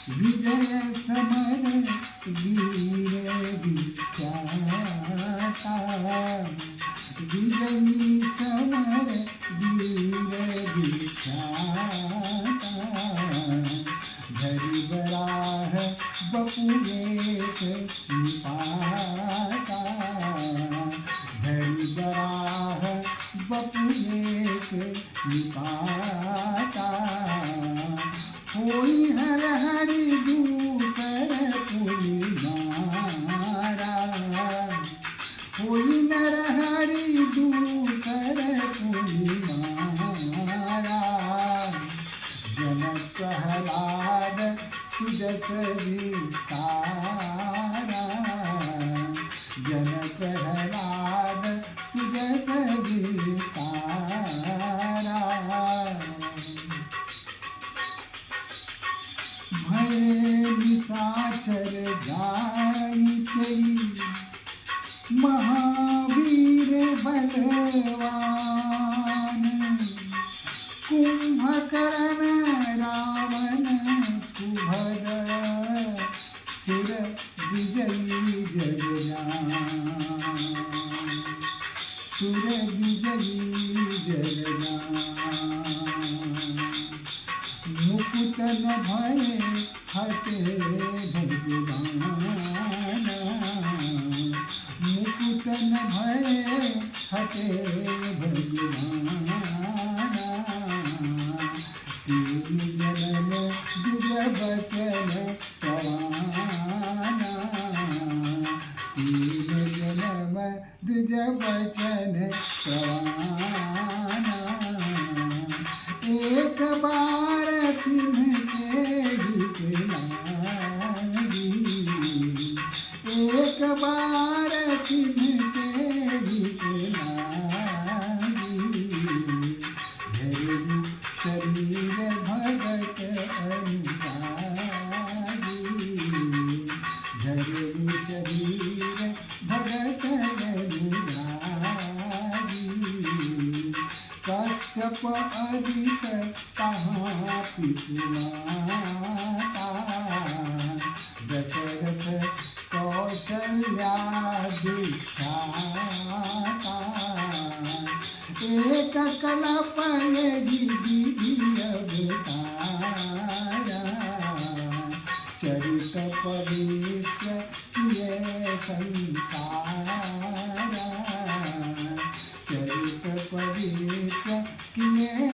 विजय summer वीर विख्याता, विजयी summer वीर विख्याता, धरी बराह बपू एक निपाता, धरी बराह बपू एक निपाता, होई हर हरि दूसर पुनि मारा, होई नर हरि दूसर पुनि मारा, जनक प्रहलाद सुजस विस्तारा, जनक प्रहलाद सुजस विस्तारा, भय निशाचर जाई तेरी महावीर बलवान, कुंभकर्ण रावण सुभग, सुर विजयी जगजान, सुर विजयी जगजान, मुकुट न भय हटे भगवान, मुकुट न भय हटे भगवान, तीन जन्म दुज बचन प्रवान, तीन जन्म दुज बचन प्रवान, एक बार तिनके हित लागी, एक बार तिनके हित लागी, धरु शरीर भगत अनुरागी, धरु शरीर भगत अनुरागी, कश्यप अधिक कहाँ पितुमाता, दशरथ कौशल्या दुष्टाता, एक कल्प यदि विधि अवतारा, चरित पवित्र ये संसार।